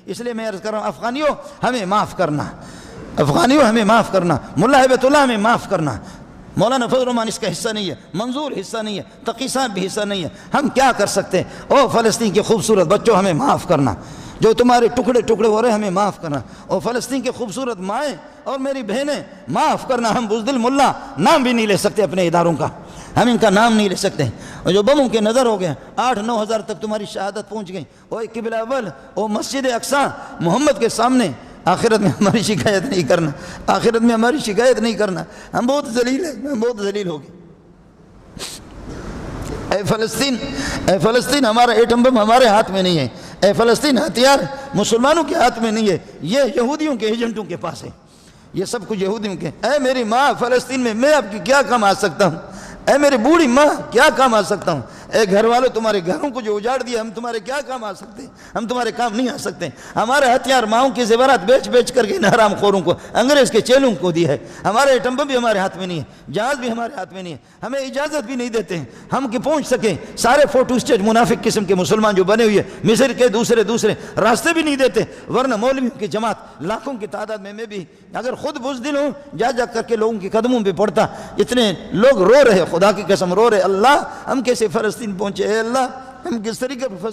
اس لیے میں عرض کر رہا ہوں افغانیوں ہمیں معاف کرنا، افغانیوں ہمیں معاف کرنا، ملا ہیبت اللہ ہمیں معاف کرنا، مولانا فضل الرحمان اس کا حصہ نہیں ہے، منظور حصہ نہیں ہے، تقی صاحب بھی حصہ نہیں ہے، ہم کیا کر سکتے ہیں؟ او فلسطین کے خوبصورت بچوں ہمیں معاف کرنا، جو تمہارے ٹکڑے ٹکڑے ہو رہے ہمیں معاف کرنا، اور فلسطین کے خوبصورت مائیں اور میری بہنیں معاف کرنا، ہم بزدل ملا نام بھی نہیں لے سکتے اپنے اداروں کا، ہم ان کا نام نہیں لے سکتے، اور جو بموں کے نظر ہو گئے 8-9 ہزار تک تمہاری شہادت پہنچ گئی، وہ قبلہ اول وہ مسجد اقصی محمد کے سامنے، آخرت میں ہماری شکایت نہیں کرنا، آخرت میں ہماری شکایت نہیں کرنا، ہم بہت ذلیل ہیں، ہم بہت ذلیل ہو گئے۔ اے فلسطین ہمارا ایٹم بم ہمارے ہاتھ میں نہیں ہے، اے فلسطین ہتھیار مسلمانوں کے ہاتھ میں نہیں ہے، یہ یہودیوں کے ایجنٹوں کے پاس ہے، یہ سب کچھ یہودیوں کے۔ اے میری ماں فلسطین میں آپ کی کیا کام آ سکتا ہوں؟ اے میری بوڑھی ماں کیا کام آ سکتا ہوں؟ اے گھر والوں تمہارے گھروں کو جو اجاڑ دیا، ہم تمہارے کیا کام آ سکتے ہیں؟ ہم تمہارے کام نہیں آ سکتے، ہمارے ہتھیار ماؤں کی زیورات بیچ بیچ کر کے حرام خوروں کو، انگریز کے چیلوں کو دی ہے، ہمارے ایٹم بم بھی ہمارے ہاتھ میں نہیں ہے، جہاز بھی ہمارے ہاتھ میں نہیں ہے، ہمیں اجازت بھی نہیں دیتے ہیں ہم کہ پہنچ سکیں، سارے فوٹو اسٹیٹ منافق قسم کے مسلمان جو بنے ہوئے مصر کے دوسرے راستے بھی نہیں دیتے، ورنہ مولویوں کی جماعت لاکھوں کی تعداد میں بھی اگر خود بزدل ہوں جا کر کے لوگوں کے قدموں پہ پڑتا، اتنے لوگ رو رہے، خدا کی قسم رو رہے، اللہ ہم کیسے فلسطین پہنچے، اے اللہ ہم کس طریقے پر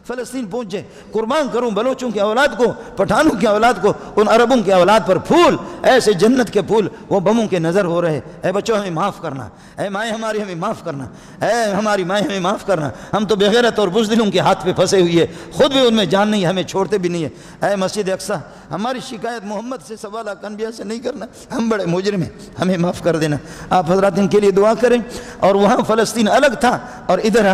فلسطین پہنچے، قربان کروں بلوچوں کی اولاد کو، پٹھانوں کی اولاد کو، ان عربوں کی اولاد پر پھول ایسے جنت کے پھول وہ بموں کے نظر ہو رہے۔ اے بچوں ہمیں معاف کرنا، اے مائیں ہماری ہمیں معاف کرنا، اے ہماری مائیں ہمیں معاف کرنا، ہم تو بغیرت اور بزدلوں کے ہاتھ پہ پھنسے ہوئی ہے، خود بھی ان میں جان نہیں ہے، ہمیں چھوڑتے بھی نہیں ہے۔ اے مسجد اقصی ہماری شکایت محمد سے سوال انبیاء سے نہیں کرنا، ہم بڑے مجرم ہیں، ہمیں معاف کر دینا۔ آپ حضرات ان کے لیے دعا کریں۔ اور وہاں فلسطین الگ تھا اور ادھر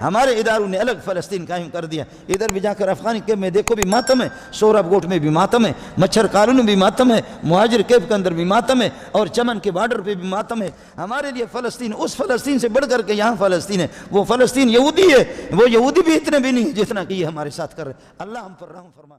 ہمارے اداروں نے الگ فلسطین قائم کر دیا، ادھر بھی جا کر افغانی کیمپ میں دیکھو بھی ماتم ہے، سورب گوٹ میں بھی ماتم ہے، مچھر کالوں میں بھی ماتم ہے، مہاجر کیمپ کے اندر بھی ماتم ہے، اور چمن کے بارڈر پہ بھی ماتم ہے۔ ہمارے لیے فلسطین اس فلسطین سے بڑھ کر کے یہاں فلسطین ہے، وہ فلسطین یہودی ہے، وہ یہودی بھی اتنے بھی نہیں جتنا کہ یہ ہمارے ساتھ کر رہے۔ اللہ ہم پر رحم فرما۔